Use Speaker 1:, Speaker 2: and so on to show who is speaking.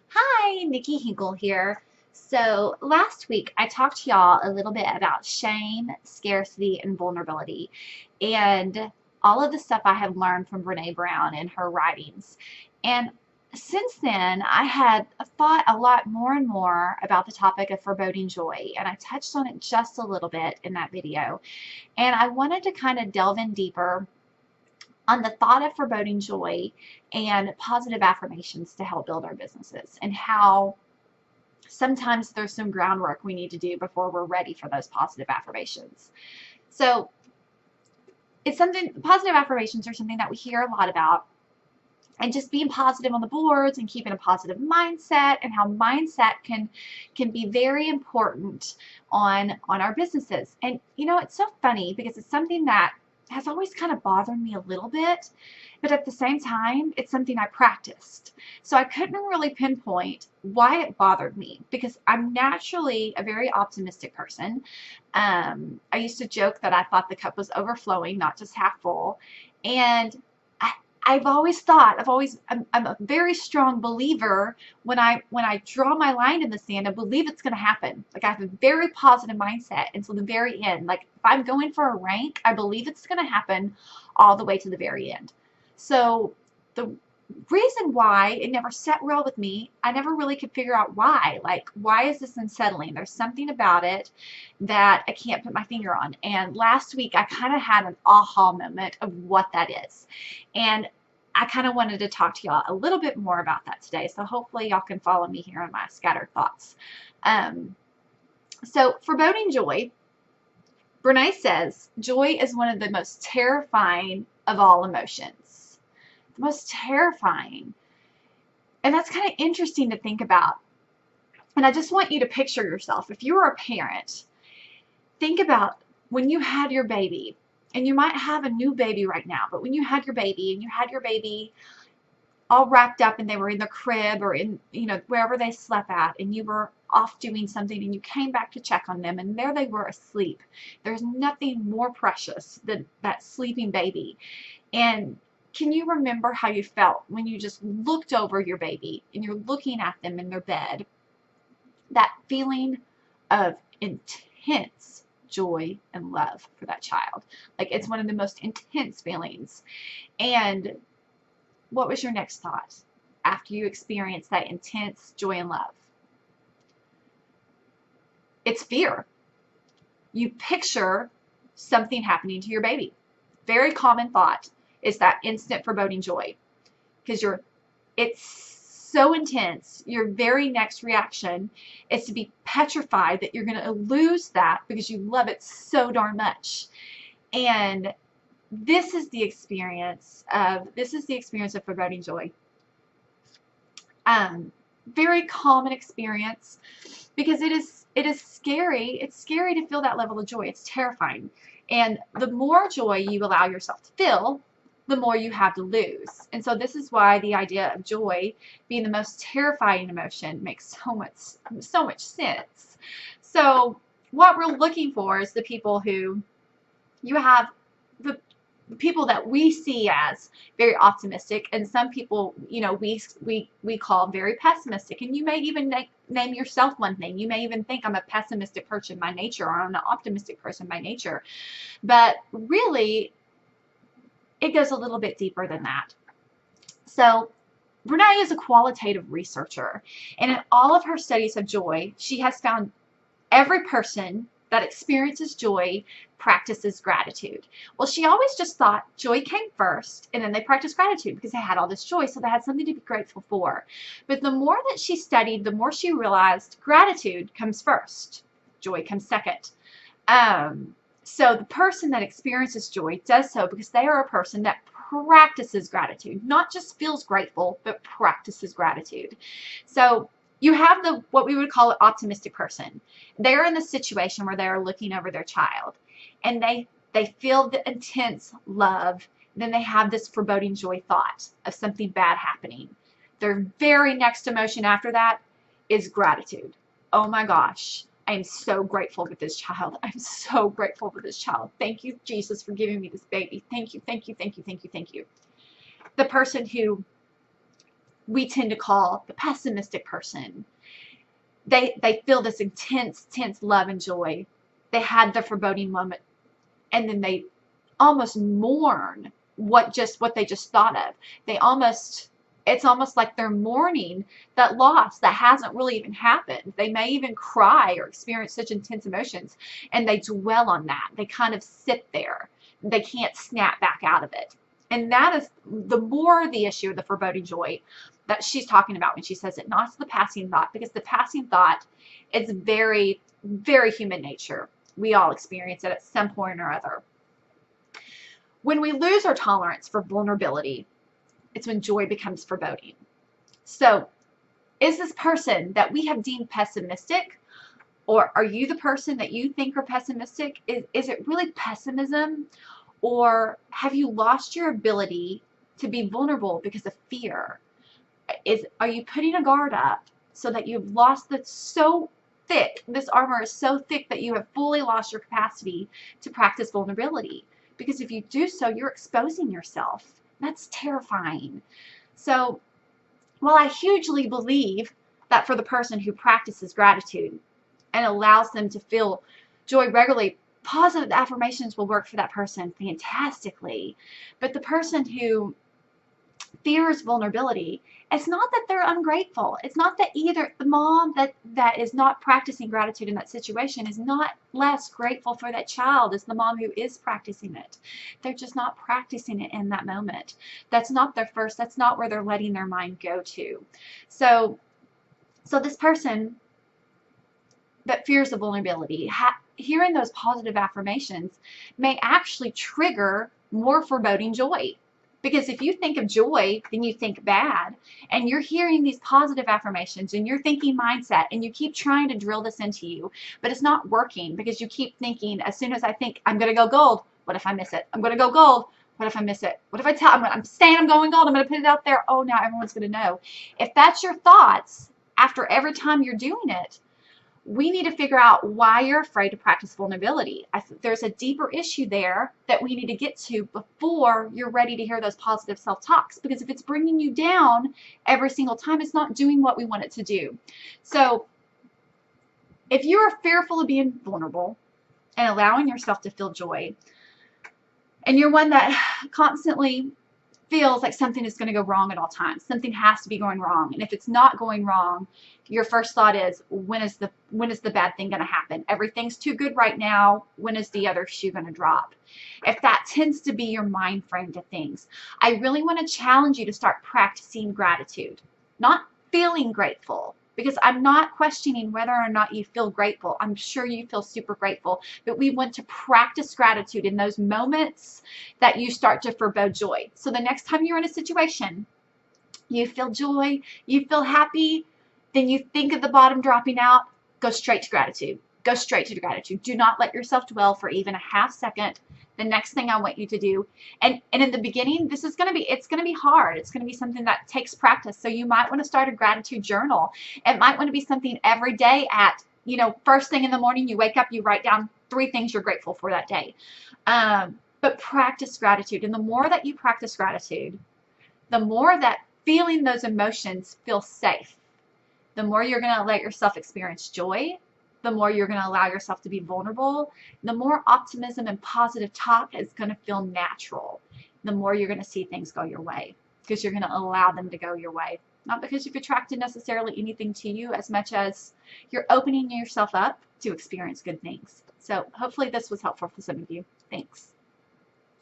Speaker 1: Hi, Nikki Hinkle here. So last week I talked to y'all a little bit about shame, scarcity, and vulnerability, and all of the stuff I have learned from Brene Brown in her writings. And since then, I had thought a lot more and more about the topic of foreboding joy, and I touched on it just a little bit in that video. And I wanted to kind of delve in deeper on the thought of foreboding joy and positive affirmations to help build our businesses, and how sometimes there's some groundwork we need to do before we're ready for those positive affirmations. So it's something, positive affirmations are something that we hear a lot about, and just being positive on the boards and keeping a positive mindset, and how mindset can be very important on our businesses. And you know, it's so funny because it's something that has always kind of bothered me a little bit, but at the same time, it's something I practiced. So I couldn't really pinpoint why it bothered me, because I'm naturally a very optimistic person. I used to joke that I thought the cup was overflowing, not just half full. And I've always thought, I'm a very strong believer. When I draw my line in the sand, I believe it's going to happen. Like, I have a very positive mindset until the very end. Like, if I'm going for a rank, I believe it's going to happen all the way to the very end. So the reason why it never set well with me, I never really could figure out why. Like, why is this unsettling? There's something about it that I can't put my finger on. And last week I kind of had an aha moment of what that is. And I kind of wanted to talk to y'all a little bit more about that today. So hopefully y'all can follow me here in my scattered thoughts. So foreboding joy, Brene says, joy is one of the most terrifying of all emotions. The most terrifying. And that's kind of interesting to think about. And I just want you to picture yourself. If you were a parent, think about when you had your baby, and you might have a new baby right now, but when you had your baby, and you had your baby all wrapped up, and they were in the crib or in, you know, wherever they slept at, and you were off doing something, and you came back to check on them, and there they were asleep. There's nothing more precious than that sleeping baby. And can you remember how you felt when you just looked over your baby and you're looking at them in their bed? That feeling of intense joy and love for that child. Like, it's one of the most intense feelings. And what was your next thought after you experienced that intense joy and love? It's fear. You picture something happening to your baby. Very common thought is that instant foreboding joy, because it's so intense. Your very next reaction is to be petrified that you're going to lose that because you love it so darn much. And this is the experience of foreboding joy. Very common experience, because it is scary. It's scary to feel that level of joy. It's terrifying. And the more joy you allow yourself to feel, the more you have to lose. And so this is why the idea of joy being the most terrifying emotion makes so much sense. So what we're looking for is the people who you have, the people that we see as very optimistic, and some people, you know, we call very pessimistic. And you may even name yourself one thing. You may even think, I'm a pessimistic person by nature, or I'm an optimistic person by nature. But really, it goes a little bit deeper than that. So Brene is a qualitative researcher, and in all of her studies of joy, she has found every person that experiences joy practices gratitude. Well, she always just thought joy came first, and then they practiced gratitude because they had all this joy, so they had something to be grateful for. But the more that she studied, the more she realized gratitude comes first, joy comes second. So the person that experiences joy does so because they are a person that practices gratitude, not just feels grateful, but practices gratitude. So you have what we would call an optimistic person. They're in the situation where they're looking over their child, and they feel the intense love. Then they have this foreboding joy thought of something bad happening. Their very next emotion after that is gratitude. Oh my gosh, I am so grateful for this child. I'm so grateful for this child. Thank you, Jesus, for giving me this baby. Thank you, thank you, thank you, thank you, thank you. The person who we tend to call the pessimistic person. They feel this intense love and joy. They had the foreboding moment, and then they almost mourn what they just thought of. It's almost like they're mourning that loss that hasn't really even happened. They may even cry or experience such intense emotions, and they dwell on that. They kind of sit there. They can't snap back out of it. And that is the more the issue of the foreboding joy that she's talking about when she says it, not the passing thought, because the passing thought is very, very human nature. We all experience it at some point or other. When we lose our tolerance for vulnerability, it's when joy becomes foreboding. So, is this person that we have deemed pessimistic, or are you the person that you think are pessimistic? Is it really pessimism, or have you lost your ability to be vulnerable because of fear? Are you putting a guard up so that you've lost this armor is so thick that you have fully lost your capacity to practice vulnerability? Because if you do so, you're exposing yourself. That's terrifying. So, while I hugely believe that for the person who practices gratitude and allows them to feel joy regularly, positive affirmations will work for that person fantastically. But the person who fears vulnerability, it's not that they're ungrateful. It's not that either the mom that is not practicing gratitude in that situation is not less grateful for that child as the mom who is practicing it. They're just not practicing it in that moment. That's not that's not where they're letting their mind go to. So this person that fears the vulnerability, hearing those positive affirmations may actually trigger more foreboding joy. Because if you think of joy, then you think bad, and you're hearing these positive affirmations and you're thinking mindset, and you keep trying to drill this into you, but it's not working because you keep thinking, as soon as I think I'm going to go gold, what if I miss it? I'm going to go gold. What if I miss it? What if I'm saying I'm going gold? I'm going to put it out there. Oh, now everyone's going to know. If that's your thoughts after every time you're doing it, we need to figure out why you're afraid to practice vulnerability. There's a deeper issue there that we need to get to before you're ready to hear those positive self-talks. Because if it's bringing you down every single time, it's not doing what we want it to do. So if you are fearful of being vulnerable and allowing yourself to feel joy, and you're one that constantly feels like something is going to go wrong at all times, something has to be going wrong, and if it's not going wrong, your first thought is, when is the bad thing going to happen? Everything's too good right now. When is the other shoe going to drop? If that tends to be your mind frame to things, I really want to challenge you to start practicing gratitude, not feeling grateful, because I'm not questioning whether or not you feel grateful. I'm sure you feel super grateful, but we want to practice gratitude in those moments that you start to forebode joy. So the next time you're in a situation, you feel joy, you feel happy, then you think of the bottom dropping out, go straight to gratitude. Go straight to gratitude. Do not let yourself dwell for even a half second. The next thing I want you to do, and in the beginning, it's going to be hard. It's going to be something that takes practice. So you might want to start a gratitude journal. It might want to be something every day at, first thing in the morning, you wake up, you write down 3 things you're grateful for that day. But practice gratitude. And the more that you practice gratitude, the more that feeling those emotions feel safe. The more you're going to let yourself experience joy, the more you're going to allow yourself to be vulnerable, the more optimism and positive talk is going to feel natural. The more you're going to see things go your way, because you're going to allow them to go your way. Not because you've attracted necessarily anything to you, as much as you're opening yourself up to experience good things. So hopefully this was helpful for some of you. Thanks.